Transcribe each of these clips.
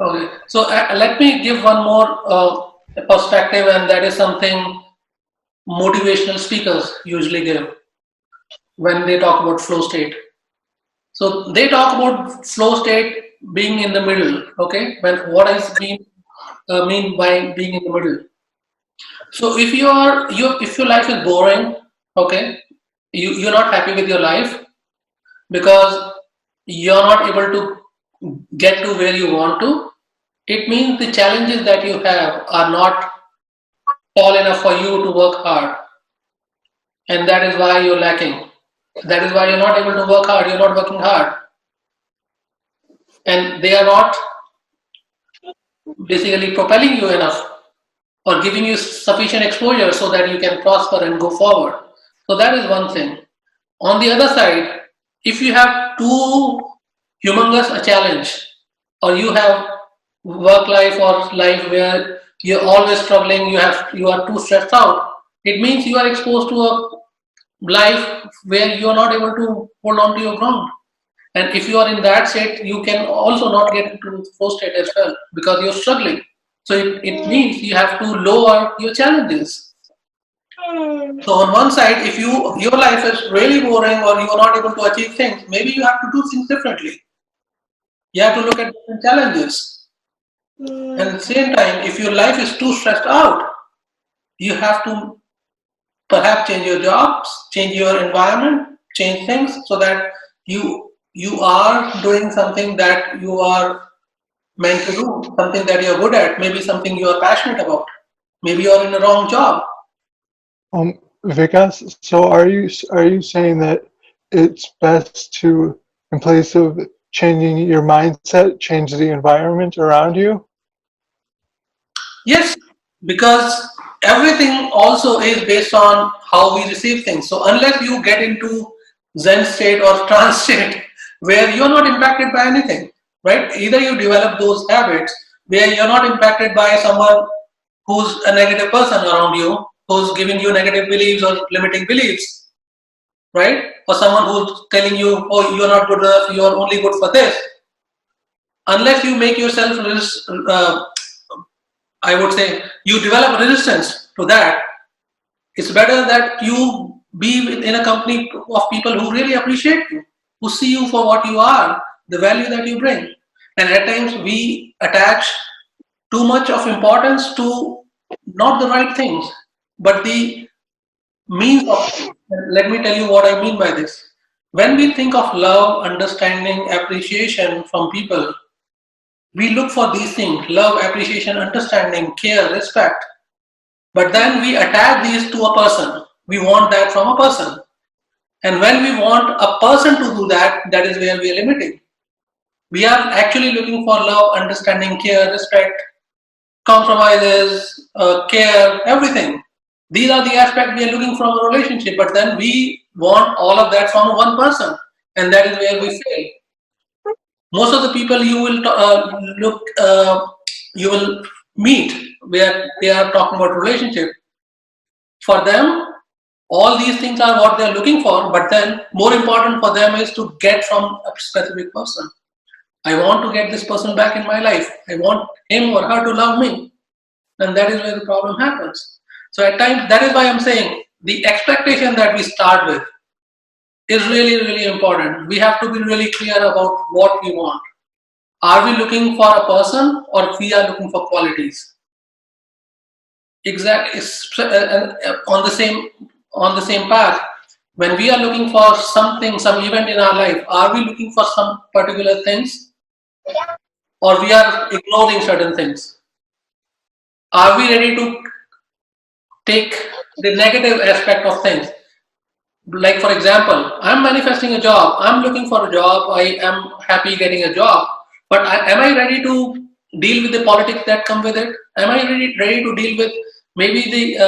Okay, so let me give one more perspective, and that is something motivational speakers usually give when they talk about flow state. So they talk about flow state being in the middle. Okay, when what is mean by being in the middle? So if if your life is boring, okay, you're not happy with your life because you're not able to get to where you want to. It means the challenges that you have are not tall enough for you to work hard, and that is why you're lacking. That is why you're not able to work hard. You're not working hard, and they are not basically propelling you enough or giving you sufficient exposure so that you can prosper and go forward. So that is one thing. On the other side, if you have too humongous a challenge, or you have work life or life where you're always struggling, you are too stressed out, it means you are exposed to a life where you are not able to hold on to your ground. And if you are in that state, you can also not get into the flow state as well because you're struggling. So it means you have to lower your challenges. So on one side, if your life is really boring or you are not able to achieve things, maybe you have to do things differently. You have to look at different challenges. And at the same time, if your life is too stressed out, you have to perhaps change your jobs, change your environment, change things so that you are doing something that you are meant to do, something that you're good at, maybe something you are passionate about. Maybe you're in the wrong job. Vikas, so are you saying that it's best to, in place of changing your mindset, change the environment around you? Yes, because everything also is based on how we receive things. So unless you get into Zen state or trance state where you're not impacted by anything, right? Either you develop those habits where you're not impacted by someone who's a negative person around you, who's giving you negative beliefs or limiting beliefs, right? Or someone who's telling you, oh, you're not good enough, you're only good for this. Unless you make yourself I would say you develop resistance to that. It's better that you be in a company of people who really appreciate you, who see you for what you are, the value that you bring. And at times we attach too much of importance to not the right things, but the means of things. Let me tell you what I mean by this. When we think of love, understanding, appreciation from people, we look for these things: love, appreciation, understanding, care, respect. But then we attach these to a person. We want that from a person. And when we want a person to do that, that is where we are limiting. We are actually looking for love, understanding, care, respect, compromises, care, everything. These are the aspects we are looking from a relationship, but then we want all of that from one person. And that is where we fail. Most of the people you will meet where they are talking about relationship. For them, all these things are what they're looking for, but then more important for them is to get from a specific person. I want to get this person back in my life. I want him or her to love me. And that is where the problem happens. So at times, that is why I'm saying the expectation that we start with is really, really important. We have to be really clear about what we want. Are we looking for a person or we are looking for qualities? Exactly. On the same path. When we are looking for something, some event in our life, are we looking for some particular things or we are ignoring certain things? Are we ready to take the negative aspect of things? Like, for example, I'm manifesting a job, I'm looking for a job, I am happy getting a job, but am I ready to deal with the politics that come with it? Am I ready to deal with maybe the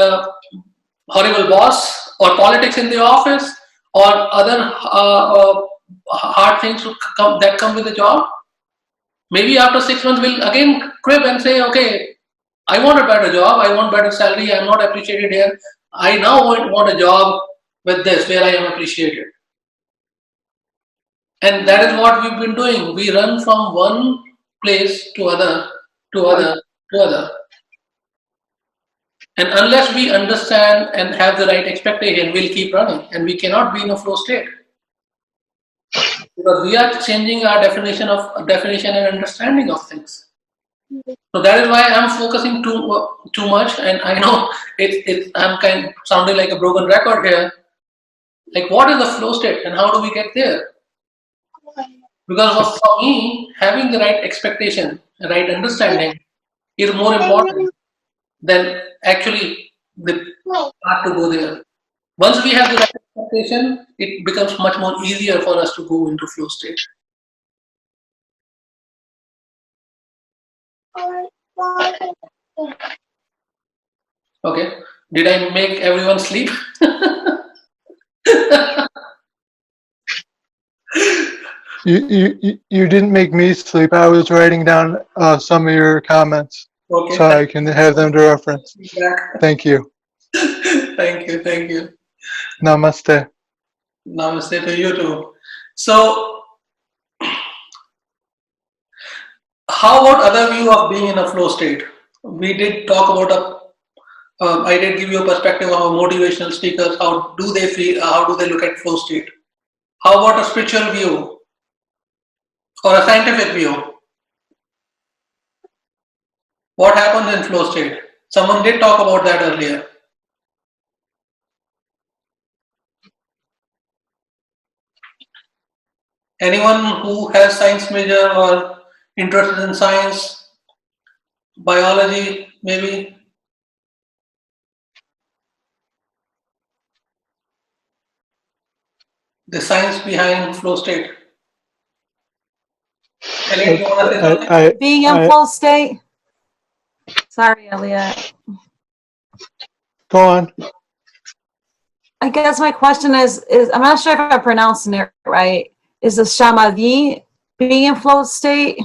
horrible boss or politics in the office or other hard things that come with the job? Maybe after 6 months, we'll again crib and say, okay, I want a better job, I want better salary, I'm not appreciated here. I now want a job with this where I am appreciated. And that is what we've been doing. We run from one place to other. And unless we understand and have the right expectation, we'll keep running and we cannot be in a flow state. Because we are changing our definition and understanding of things. So that is why I'm focusing too much, and I know I'm kind of sounding like a broken record here. Like, what is the flow state, and how do we get there? Because for me, having the right expectation, the right understanding, is more important than actually the path to go there. Once we have the right expectation, it becomes much more easier for us to go into flow state. Okay. Did I make everyone sleep? You didn't make me sleep. I was writing down some of your comments Okay. so I can have them to reference. Thank you. Thank you. Namaste. Namaste to you too. So, how about other view of being in a flow state? We did talk about I did give you a perspective of motivational speakers. How do they feel? How do they look at flow state? How about a spiritual view or a scientific view? What happens in flow state? Someone did talk about that earlier. Anyone who has science major or interested in science, biology, maybe? The science behind flow state. Elliot, you want to say something? Being in flow state. Sorry, Elliot. Go on. I guess my question is I'm not sure if I'm pronouncing it right. Is the samadhi being in flow state?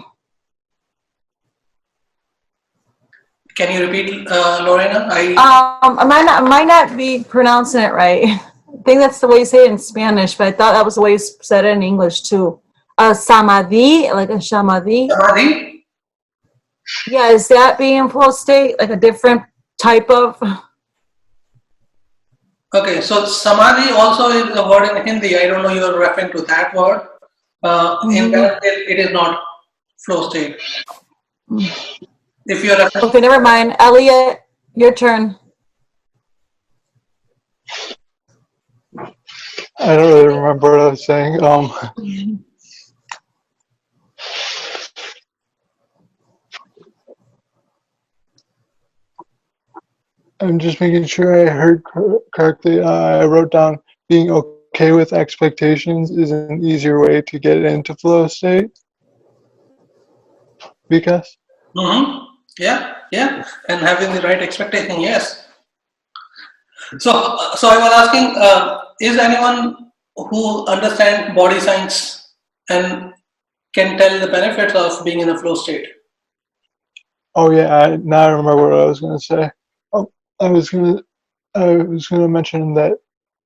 Can you repeat, Lorena? I might not be pronouncing it right. I think that's the way you say it in Spanish, but I thought that was the way you said it in English too. Samadhi, like a samadhi. Samadhi? Yeah, is that being in flow state, like a different type of? Okay, so samadhi also is a word in Hindi. I don't know you are referring to that word. In that case, it is not flow state. If you are Okay, never mind. Elliot, your turn. I don't really remember what I was saying. I'm just making sure I heard correctly. I wrote down being okay with expectations is an easier way to get into flow state. Because? Yeah, and having the right expectation, yes. So I was asking, is anyone who understands body science and can tell the benefits of being in a flow state? Oh yeah, now I remember what I was going to say. I was going to mention that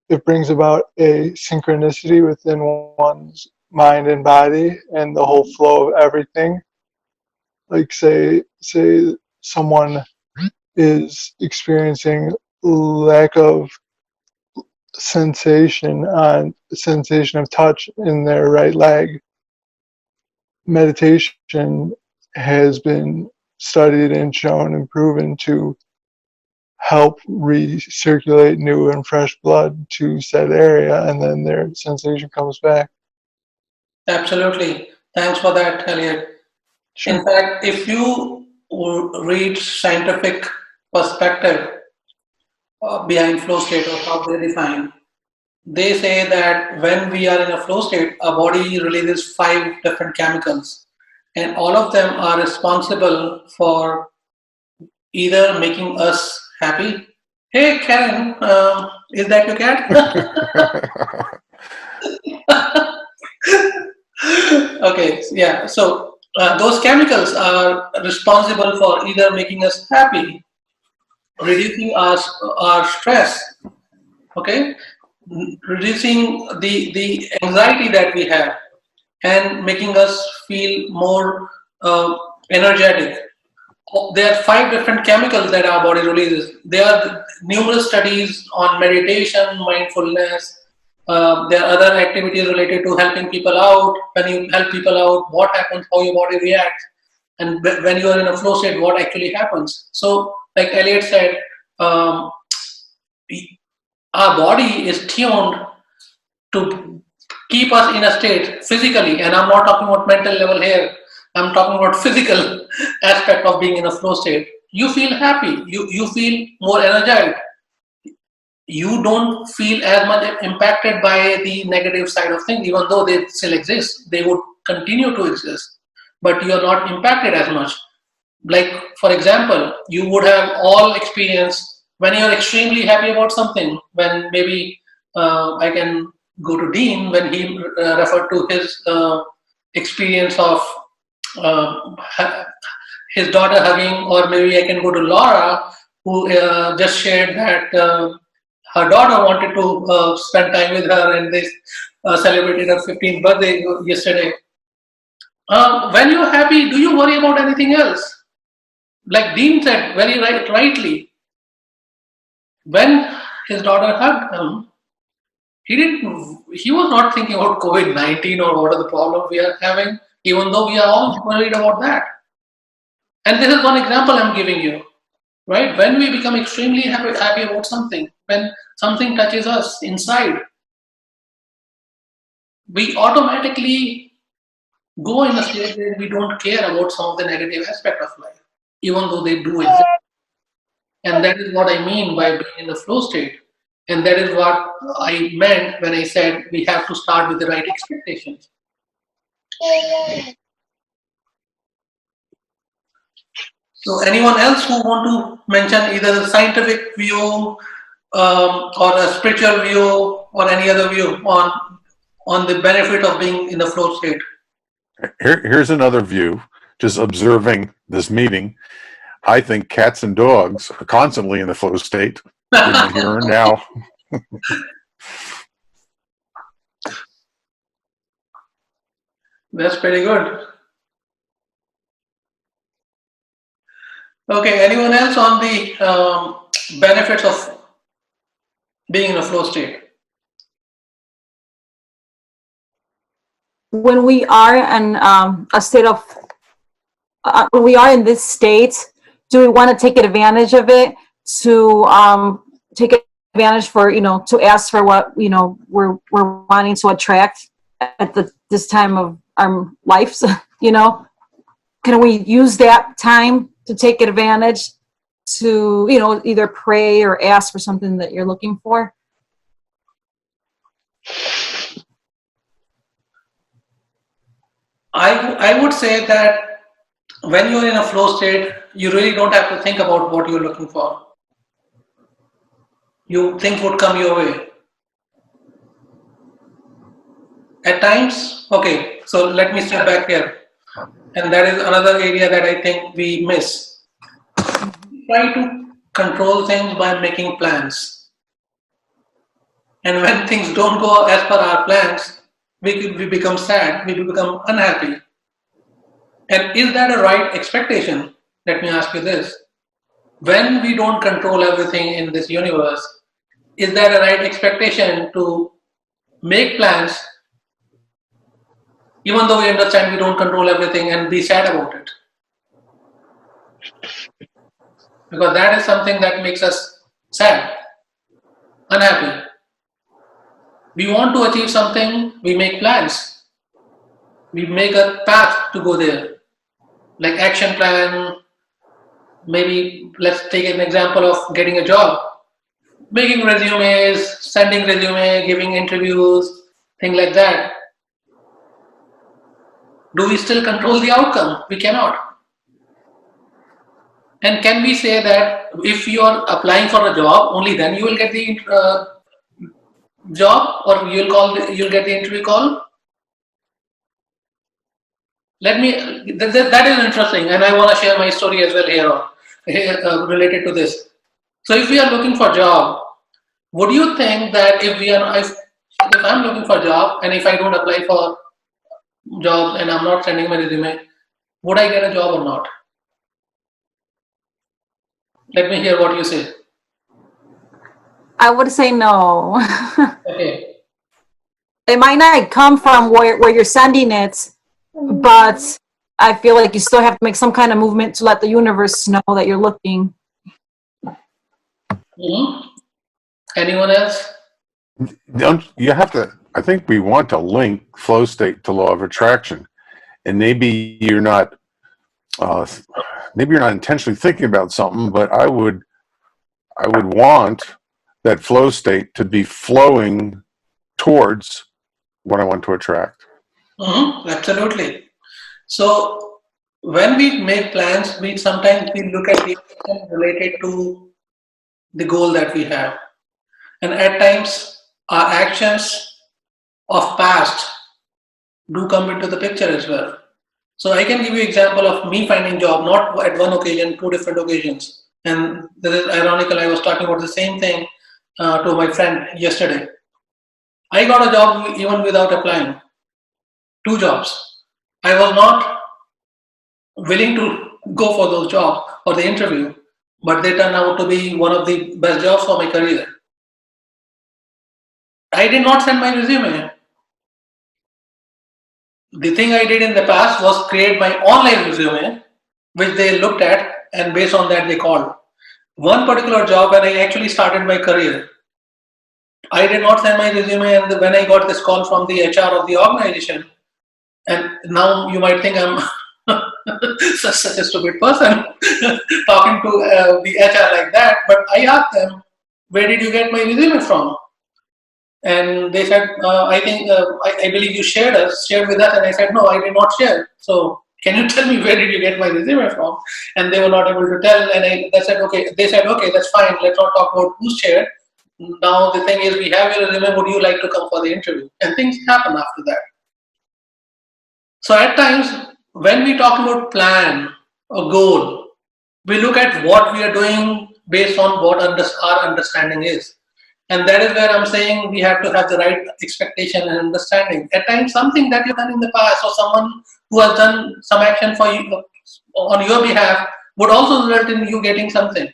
it brings about a synchronicity within one's mind and body and the whole flow of everything. Like say someone is experiencing lack of sensation of touch in their right leg. Meditation has been studied and shown and proven to help recirculate new and fresh blood to said area, and then their sensation comes back. Absolutely. Thanks for that, Elliot. Sure. In fact, if you read scientific perspective behind flow state or how they define, they say that when we are in a flow state, our body releases 5 different chemicals, and all of them are responsible for either making us happy. Hey, Karen, is that your cat? Okay, yeah. So those chemicals are responsible for either making us happy, reducing our stress, okay, reducing the anxiety that we have, and making us feel more energetic. There are 5 different chemicals that our body releases. There are numerous studies on meditation, mindfulness. There are other activities related to helping people out. When you help people out, what happens, how your body reacts, and when you are in a flow state, what actually happens. So, like Elliot said, um, our body is tuned to keep us in a state physically, and I'm not talking about mental level here. I'm talking about physical aspect of being in a flow state. You feel happy. You feel more energized. You don't feel as much impacted by the negative side of things, even though they still exist. They would continue to exist, but you are not impacted as much. Like, for example, you would have all experienced when you're extremely happy about something, when maybe I can go to Dean when he referred to his experience of uh, his daughter hugging, or maybe I can go to Laura, who just shared that her daughter wanted to spend time with her, and they celebrated her 15th birthday yesterday. When you're happy, do you worry about anything else? Like Dean said very rightly, when his daughter hugged him, he was not thinking about COVID-19 or what are the problems we are having, even though we are all worried about that. And this is one example I'm giving you, right? When we become extremely happy about something, when something touches us inside, we automatically go in a state where we don't care about some of the negative aspect of life, even though they do exist. And that is what I mean by being in the flow state. And that is what I meant when I said we have to start with the right expectations. So anyone else who want to mention either the scientific view or a spiritual view or any other view on the benefit of being in the flow state? Here's another view, just observing this meeting. I think cats and dogs are constantly in the flow state, in the here and now. That's pretty good. Okay, anyone else on the benefits of being in a flow state? When we are in a state of, when we are in this state, do we want to take advantage of it to take advantage for, to ask for what, we're wanting to attract at this time of our lives, Can we use that time to take advantage to, either pray or ask for something that you're looking for? I would say that when you're in a flow state, you really don't have to think about what you're looking for. Things would come your way. At times, okay, so let me step back here. And that is another area that I think we miss. We try to control things by making plans. And when things don't go as per our plans, we become sad, we become unhappy. And is that a right expectation? Let me ask you this. When we don't control everything in this universe, is that a right expectation to make plans, even though we understand we don't control everything, and be sad about it? Because that is something that makes us sad, unhappy. We want to achieve something, we make plans. We make a path to go there, like action plan. Maybe let's take an example of getting a job. Making resumes, sending resume, giving interviews, things like that. Do we still control the outcome? We cannot. And can we say that if you are applying for a job, only then you will get the job, or you'll get the interview call? That is interesting, and I want to share my story as well here related to this. So if we are looking for a job, would you think that if I'm looking for a job and if I don't apply for jobs and I'm not sending my resume, would I get a job or not? Let me hear what you say. I would say no. Okay. It might not come from where you're sending it, but I feel like you still have to make some kind of movement to let the universe know that you're looking. Hmm. Anyone else? Don't you have to? I think we want to link flow state to law of attraction, and maybe you're not. Maybe you're not intentionally thinking about something, but I would want that flow state to be flowing towards what I want to attract. Absolutely. So when we make plans, we sometimes we look at the action related to the goal that we have, and at times our actions of past do come into the picture as well. So I can give you example of me finding job, not at one occasion, two different occasions. And this is ironical. I was talking about the same thing to my friend yesterday. I got a job even without applying. Two jobs. I was not willing to go for those jobs or the interview, but they turned out to be one of the best jobs for my career. I did not send my resume. The thing I did in the past was create my online resume, which they looked at, and based on that, they called. One particular job when I actually started my career, I did not send my resume, and when I got this call from the HR of the organization, and now you might think I'm such a stupid person talking to the HR like that, but I asked them, where did you get my resume from? And they said, I think, I believe you shared with us. And I said, no, I did not share. So can you tell me where did you get my resume from? And they were not able to tell. And they said, okay, that's fine. Let's not talk about who shared. Now the thing is, we have your resume. Would you like to come for the interview? And things happen after that. So at times, when we talk about plan or goal, we look at what we are doing based on what our understanding is. And that is where I'm saying we have to have the right expectation and understanding. At times, something that you've done in the past or someone who has done some action for you on your behalf would also result in you getting something.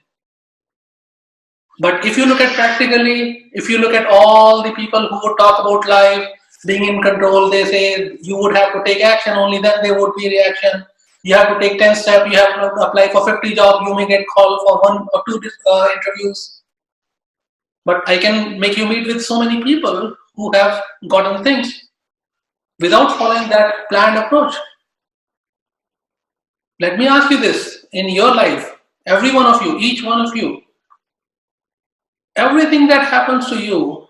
But if you look at practically, if you look at all the people who would talk about life being in control, they say you would have to take action, only then there would be reaction. You have to take 10 steps, you have to apply for 50 jobs, you may get called for one or two interviews. But I can make you meet with so many people who have gotten things without following that planned approach. Let me ask you this, in your life, every one of you, each one of you, everything that happens to you,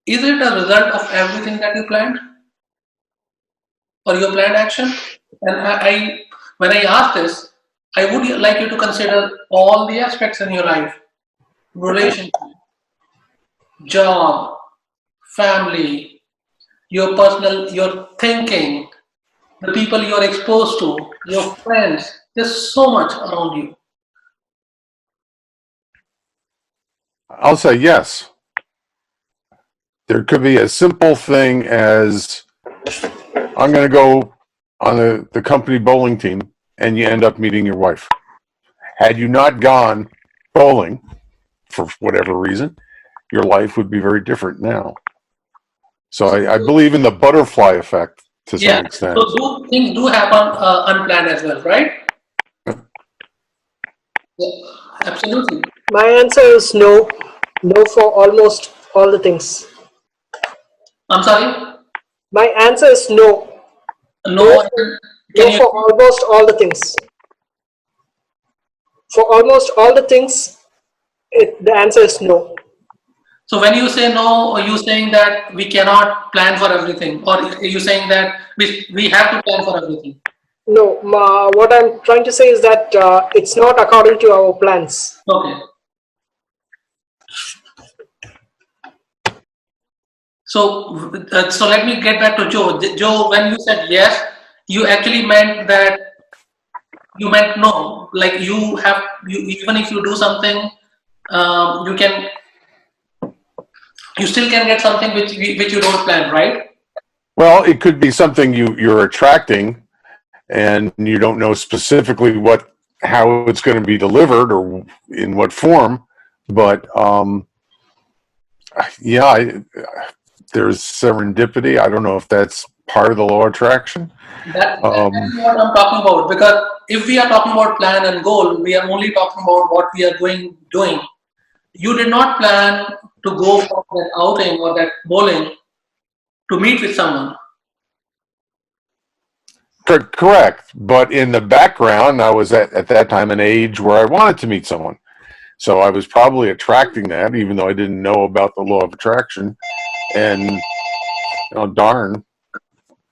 is it a result of everything that you planned or your planned action? And when I ask this, I would like you to consider all the aspects in your life: relationship, job, family, your personal, your thinking, the people you're exposed to, your friends. There's so much around you. I'll say yes. There could be a simple thing as I'm going to go on the company bowling team, and you end up meeting your wife. Had you not gone bowling for whatever reason, your life would be very different now. So I believe in the butterfly effect to some extent. So things do happen unplanned as well, right? Yeah, absolutely. My answer is no. No for almost all the things. I'm sorry. My answer is no. No, No can you? for almost all the things. For almost all the things, the answer is no. So when you say no, are you saying that we cannot plan for everything, or are you saying that we have to plan for everything? No, what I'm trying to say is that it's not according to our plans. Okay. So let me get back to Joe. Joe, when you said yes, you actually meant that you meant no. Like you have, even if you do something, you can, you still can get something which you don't plan, right? Well, it could be something you're attracting, and you don't know specifically how it's going to be delivered or in what form. But there's serendipity. I don't know if that's part of the law of attraction. That's what I'm talking about. Because if we are talking about plan and goal, we are only talking about what we are doing. You did not plan to go for that outing or that bowling to meet with someone. Correct. But in the background, I was at that time an age where I wanted to meet someone. So I was probably attracting that, even though I didn't know about the law of attraction. And, darn,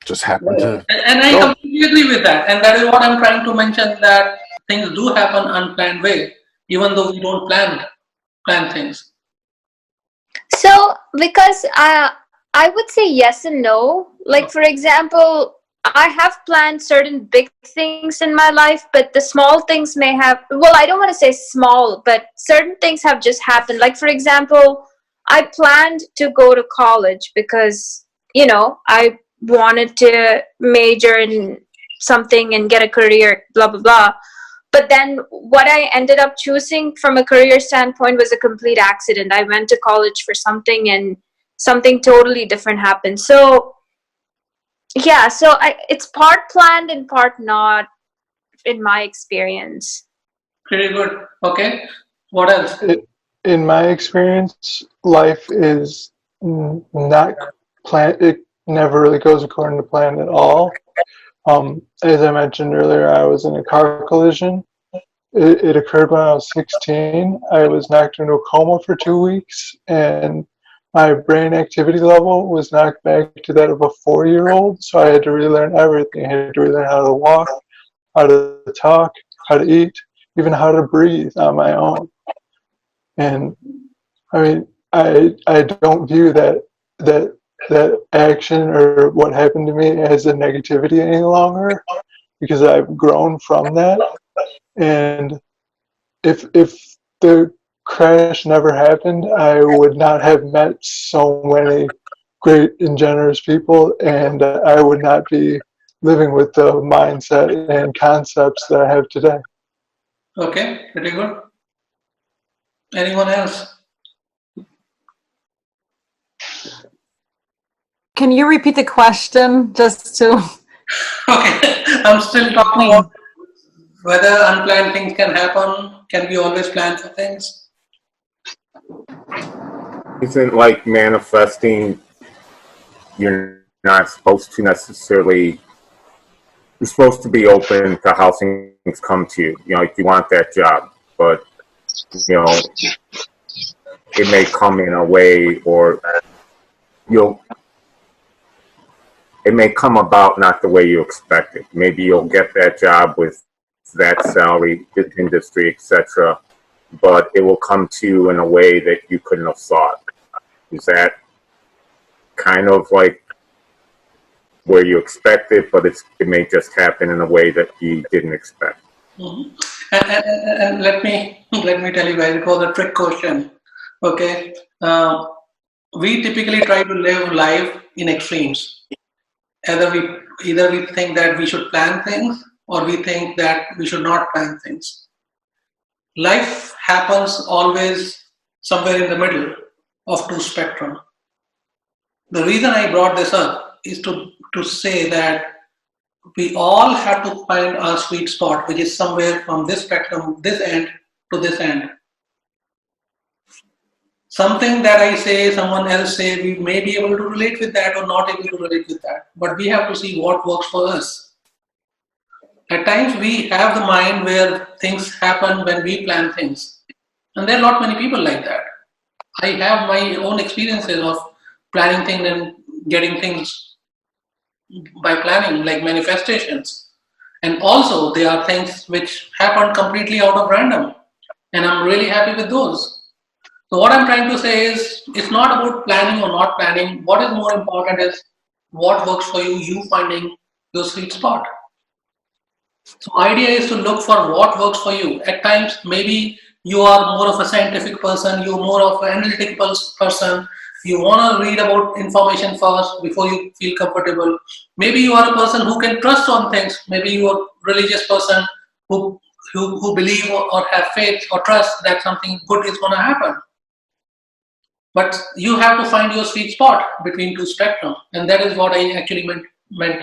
just happened to. And I completely agree with that. And that is what I'm trying to mention, that things do happen unplanned way, even though we don't plan things. So, because I would say yes and no. Like, for example, I have planned certain big things in my life, but the small things may have, well, I don't want to say small, but certain things have just happened. Like, for example, I planned to go to college because, I wanted to major in something and get a career, blah, blah, blah. But then what I ended up choosing from a career standpoint was a complete accident. I went to college for something and something totally different happened. So, yeah, so it's part planned and part not, in my experience. Pretty good. Okay. What else? In my experience, life is not planned. It never really goes according to plan at all. As I mentioned earlier, I was in a car collision. It occurred when I was 16. I was knocked into a coma for 2 weeks, and my brain activity level was knocked back to that of a 4-year-old. So I had to relearn everything. I had to relearn how to walk, how to talk, how to eat, even how to breathe on my own. And I mean, I don't view that action or what happened to me as a negativity any longer, because I've grown from that. And if the crash never happened, I would not have met so many great and generous people, and I would not be living with the mindset and concepts that I have today. Okay. Pretty good. Anyone else? Can you repeat the question just to? Okay. I'm still talking about whether unplanned things can happen. Can we always plan for things? Isn't like manifesting, you're not supposed to necessarily, you're supposed to be open to how things come to you. Like you want that job, but it may come in a way, or it may come about not the way you expect it. Maybe you'll get that job with that salary, this industry, etc., but it will come to you in a way that you couldn't have thought. Is that kind of like where you expect it, but it may just happen in a way that you didn't expect? Mm-hmm. And let me tell you guys, it was a trick question. Okay, we typically try to live life in extremes. Either we think that we should plan things, or we think that we should not plan things. Life happens always somewhere in the middle of two spectrum. The reason I brought this up is to say that we all have to find our sweet spot, which is somewhere from this spectrum, this end to this end. Something that I say, someone else say, we may be able to relate with that or not able to relate with that. But we have to see what works for us. At times we have the mind where things happen when we plan things. And there are not many people like that. I have my own experiences of planning things and getting things by planning, like manifestations. And also there are things which happen completely out of random. And I'm really happy with those. So what I'm trying to say is, it's not about planning or not planning. What is more important is what works for you, you finding your sweet spot. So idea is to look for what works for you. At times, maybe you are more of a scientific person, you're more of an analytical person, You want to read about information first before you feel comfortable. Maybe you are a person who can trust on things. Maybe you are a religious person who believe or have faith or trust that something good is going to happen. But you have to find your sweet spot between two spectrum, and that is what I actually meant.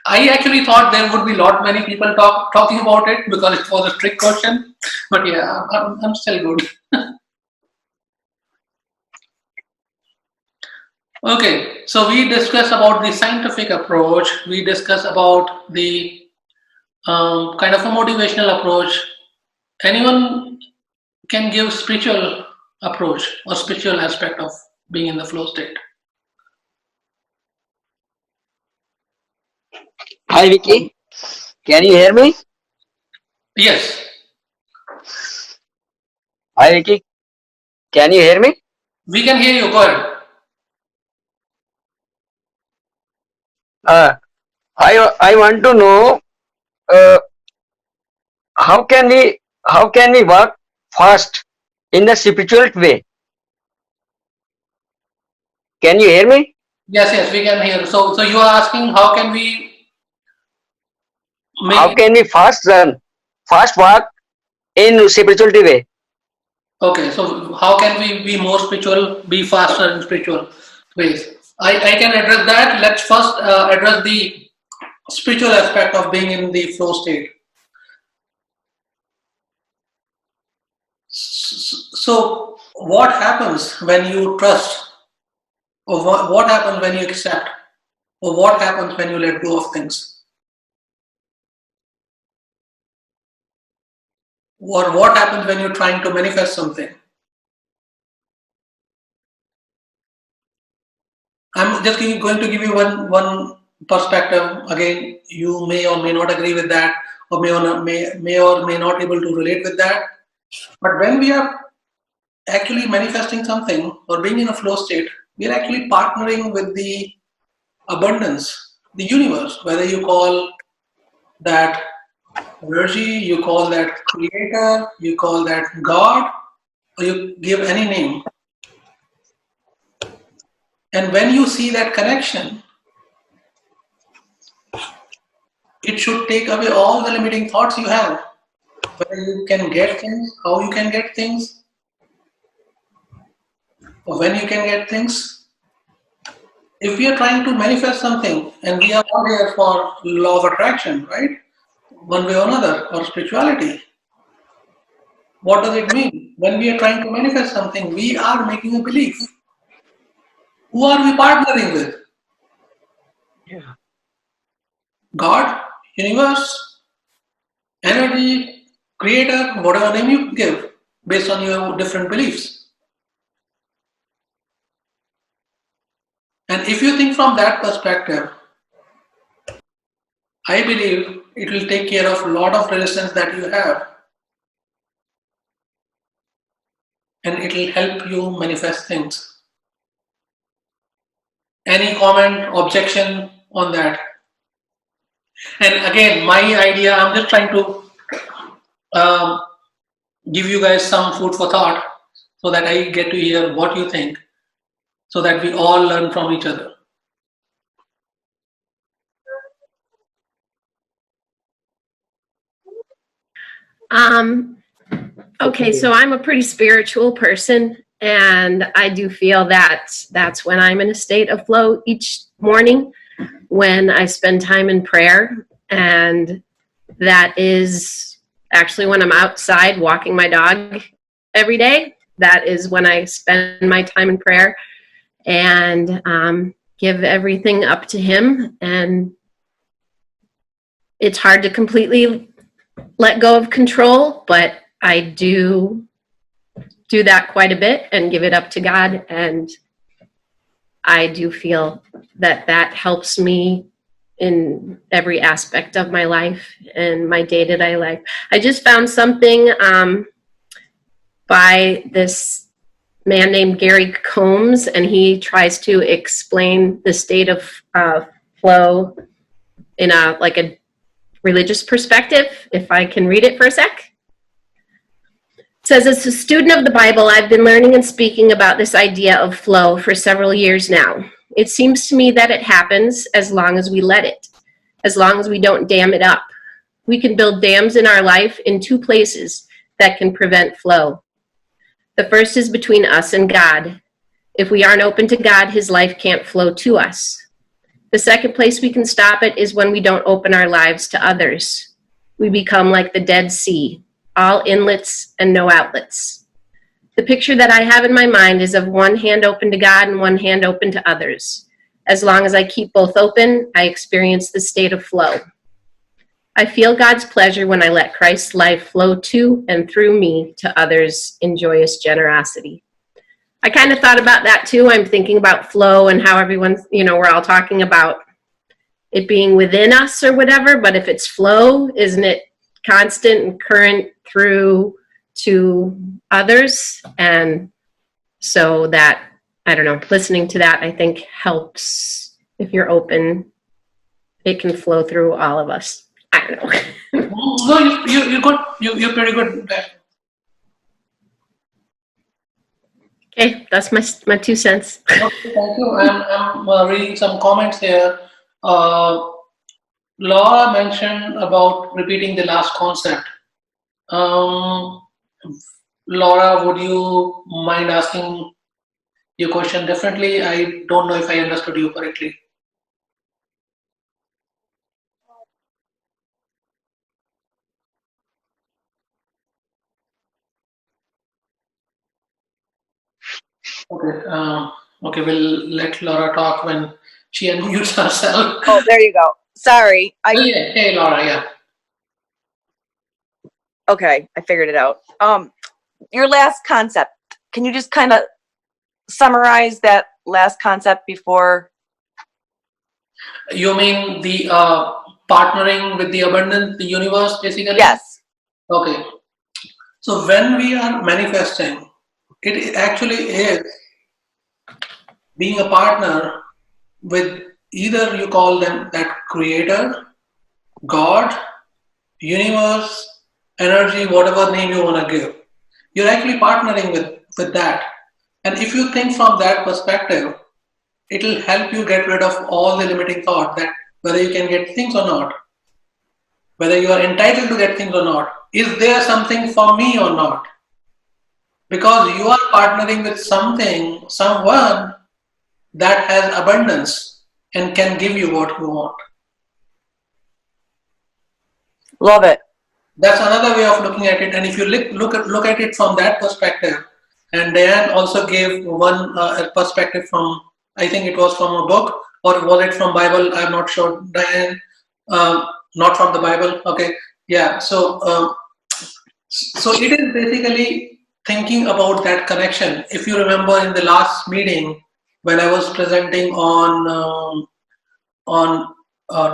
I actually thought there would be lot many people talking about it because it was a trick question. But yeah, I'm still good. Okay, so we discussed about the scientific approach. We discussed about the kind of a motivational approach. Anyone can give spiritual approach or spiritual aspect of being in the flow state. Hi Vicky, can you hear me? Yes, Hi Vicky, can you hear me? we can hear you. Go ahead. Uh, I want to know uh, how can we work fast in the spiritual way? Can you hear me? Yes, we can hear. So you are asking how can we make How it? can we fast work in spirituality way? Okay, so how can we be more spiritual, be faster in spiritual ways? I can address that. Let's first address the spiritual aspect of being in the flow state. So, what happens when you trust, or what happens when you accept, or what happens when you let go of things, or what happens when you're trying to manifest something? I'm just going to give you one perspective. Again, you may or may not agree with that, or may not able to relate with that. But when we are actually manifesting something or being in a flow state, we are actually partnering with the abundance, the universe. Whether you call that energy, you call that creator, you call that God, or you give any name. And when you see that connection, it should take away all the limiting thoughts you have. Whether you can get things, how you can get things, or when you can get things. If we are trying to manifest something, and we are all here for law of attraction, right? One way or another, or spirituality. What does it mean? When we are trying to manifest something, we are making a belief. Who are we partnering with? God, universe, energy, creator, whatever name you give, based on your different beliefs. And if you think from that perspective, I believe it will take care of a lot of resistance that you have, and it will help you manifest things. Any comment, objection on that? And again, my idea, I'm just trying to um, give you guys some food for thought so that I get to hear what you think, so that we all learn from each other. Okay, so I'm a pretty spiritual person, and I do feel that that's when I'm in a state of flow each morning, when I spend time in prayer. And that is actually when I'm outside walking my dog every day. That is when I spend my time in prayer and give everything up to Him. And it's hard to completely let go of control, but I do that quite a bit and give it up to God. And I do feel that that helps me in every aspect of my life and my day-to-day life. I just found something by this man named Gary Combs, and he tries to explain the state of flow in a religious perspective, if I can read it for a sec. It says, as a student of the Bible, I've been learning and speaking about this idea of flow for several years now. It seems to me that it happens as long as we let it, as long as we don't dam it up. We can build dams in our life in two places that can prevent flow. The first is between us and God. If we aren't open to God, his life can't flow to us. The second place we can stop it is when we don't open our lives to others. We become like the Dead Sea, all inlets and no outlets. The picture that I have in my mind is of one hand open to God and one hand open to others. As long as I keep both open, I experience the state of flow. I feel God's pleasure when I let Christ's life flow to and through me to others in joyous generosity. I kind of thought about that too. I'm thinking about flow and how everyone's, we're all talking about it being within us or whatever, but if it's flow, isn't it constant and current through to others? And so that, I don't know, listening to that, I think helps. If you're open, it can flow through all of us. I don't know. No, you're good. You're pretty good. Okay, that's my 2 cents. Okay, thank you. I'm reading some comments here. Laura mentioned about repeating the last concept. Laura, would you mind asking your question differently? I don't know if I understood you correctly. Okay. Okay, we'll let Laura talk when she unmutes herself. Oh, there you go. Sorry. Yeah. Hey, Laura. Yeah. Okay, I figured it out. Your last concept. Can you just kind of summarize that last concept before? You mean the partnering with the abundance, the universe, basically? Yes. Okay. So when we are manifesting, it actually is being a partner with either you call them that creator, God, universe, energy, whatever name you want to give. You're actually partnering with that. And if you think from that perspective, it'll help you get rid of all the limiting thought that whether you can get things or not, whether you are entitled to get things or not, is there something for me or not? Because you are partnering with something, someone that has abundance and can give you what you want. Love it. That's another way of looking at it. And if you look at it from that perspective, and Diane also gave one perspective from, I think it was from a book, or was it from Bible? I'm not sure. Diane, not from the Bible. Okay, yeah. So it is basically thinking about that connection. If you remember in the last meeting when I was presenting on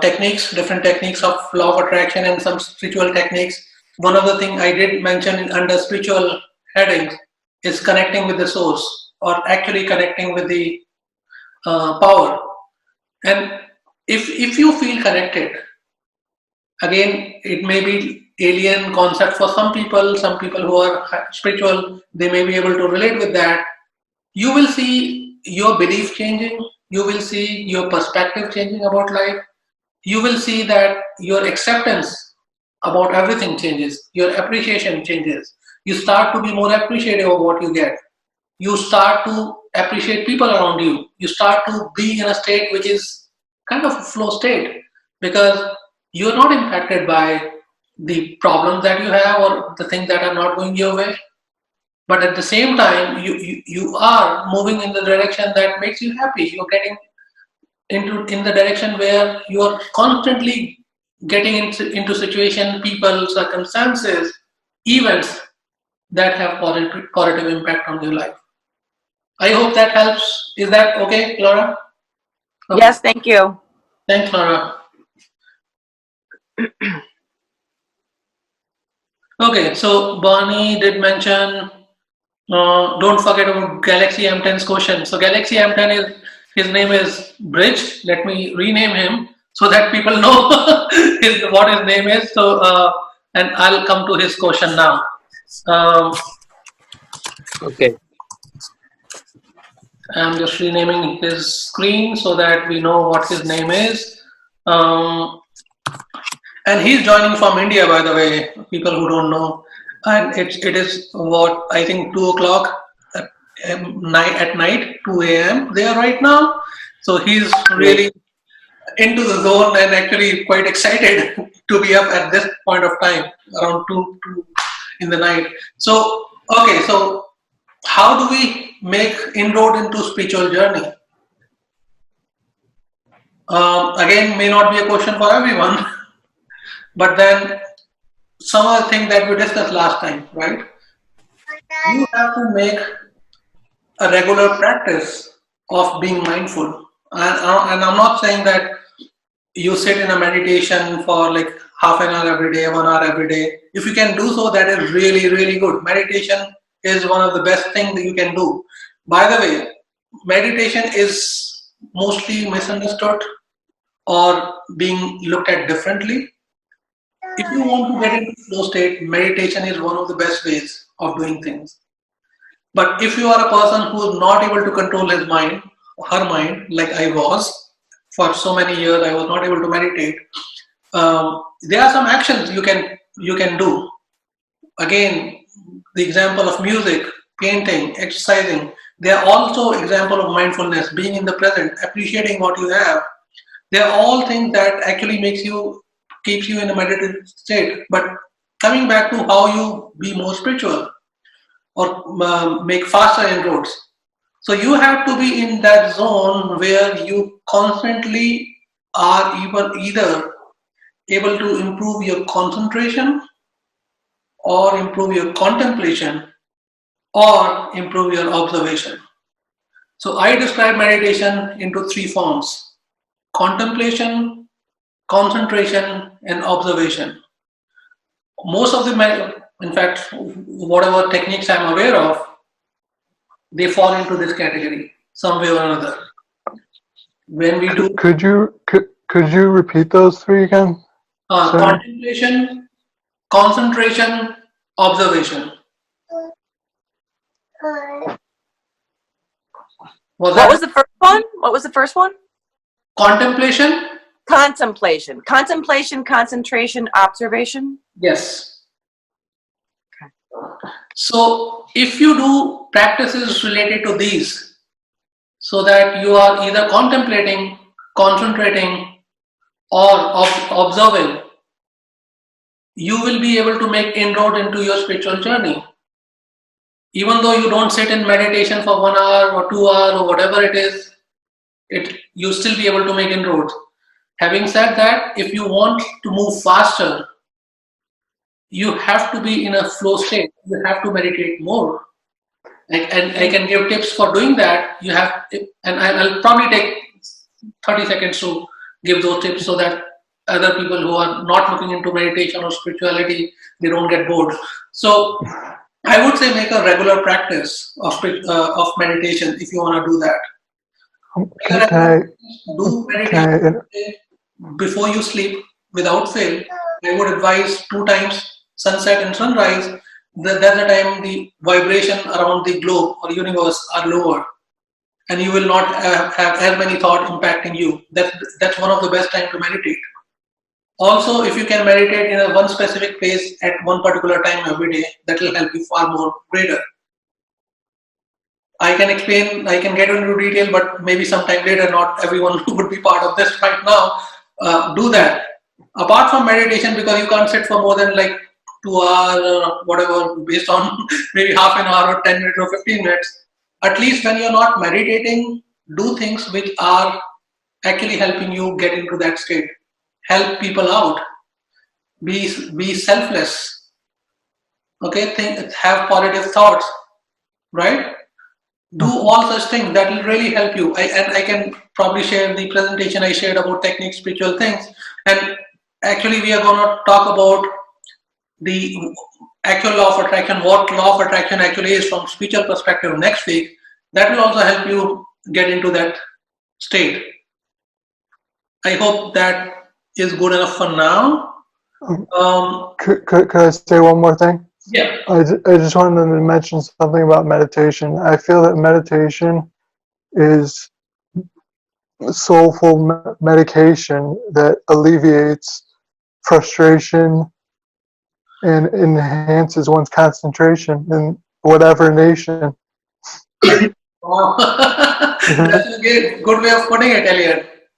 techniques, different techniques of law of attraction and some spiritual techniques, one of the things I did mention under spiritual headings is connecting with the source, or actually connecting with the power. And if you feel connected, again, it may be alien concept for some people who are spiritual, they may be able to relate with that. You will see your belief changing, you will see your perspective changing about life, you will see that your acceptance about everything changes, your appreciation changes. You start to be more appreciative of what you get. You start to appreciate people around you. You start to be in a state which is kind of a flow state, because you're not impacted by the problems that you have or the things that are not going your way. But at the same time, you are moving in the direction that makes you happy. You're getting in the direction where you are constantly getting into situation, people, circumstances, events that have positive impact on your life. I hope that helps. Is that okay, Laura? Okay. Yes, thank you. Thanks, Laura. Okay, so Bonnie did mention, don't forget about Galaxy M10's question. So Galaxy M10 his name is Bridge. Let me rename him so that people know what his name is. So, and I'll come to his question now. Okay. I'm just renaming his screen so that we know what his name is. And he's joining from India, by the way, people who don't know. And it is what I think 2 o'clock at night, 2 a.m. there right now. So he's really into the zone and actually quite excited to be up at this point of time, around 2 in the night. So, okay, so how do we make inroad into spiritual journey? Again, may not be a question for everyone, but then some of the things that we discussed last time, right? You have to make a regular practice of being mindful. And I'm not saying that you sit in a meditation for like half an hour every day, 1 hour every day. If you can do so, that is really, really good. Meditation is one of the best things that you can do. By the way, meditation is mostly misunderstood or being looked at differently. If you want to get into flow state, meditation is one of the best ways of doing things. But if you are a person who is not able to control his mind, her mind, like I was for so many years, I was not able to meditate. There are some actions you can do. Again, the example of music, painting, exercising. They are also example of mindfulness, being in the present, appreciating what you have. They are all things that actually keeps you in a meditative state. But coming back to how you be more spiritual or make faster inroads. So you have to be in that zone where you constantly are either able to improve your concentration or improve your contemplation or improve your observation. So I describe meditation into 3 forms: contemplation, concentration, and observation. Most of in fact, whatever techniques I'm aware of, they fall into this category, some way or another. When we do Could you repeat those 3 again? contemplation, concentration, observation. What was the first one? What was the first one? Contemplation? Contemplation. Contemplation, concentration, observation? Yes. So if you do practices related to these, so that you are either contemplating, concentrating, or observing, you will be able to make inroad into your spiritual journey. Even though you don't sit in meditation for 1 hour or 2 hours or whatever it is, you still be able to make inroads. Having said that, if you want to move faster, you have to be in a flow state. You have to meditate more. And I can give tips for doing that. You have, and I'll probably take 30 seconds to give those tips so that other people who are not looking into meditation or spirituality, they don't get bored. So I would say make a regular practice of meditation if you want to do that. Do meditation before you sleep without fail. I would advise 2 times, sunset and sunrise. That's the time the vibration around the globe or universe are lower, and you will not have as many thoughts impacting you. That's one of the best time to meditate. Also, if you can meditate in one specific place at one particular time every day, that will help you far more greater. I can explain, I can get into detail, but maybe sometime later, not everyone would be part of this right now. Do that. Apart from meditation, because you can't sit for more than like 2 hours or whatever, based on maybe half an hour or 10 minutes or 15 minutes, at least when you're not meditating, do things which are actually helping you get into that state. Help people out. Be selfless. Okay, have positive thoughts, right? Do all such things that will really help you. I can probably share the presentation I shared about techniques, spiritual things, and actually we are going to talk about the actual law of attraction, what law of attraction actually is from spiritual perspective next week. That will also help you get into that state. I hope that is good enough for now. Could I say one more thing? Yeah. I just wanted to mention something about meditation. I feel that meditation is soulful medication that alleviates frustration and enhances one's concentration in whatever nation. Oh, that's a good way of putting it, Elliot.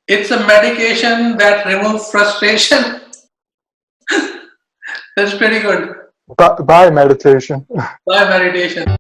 It's a medication that removes frustration. That's pretty good. By meditation. By meditation.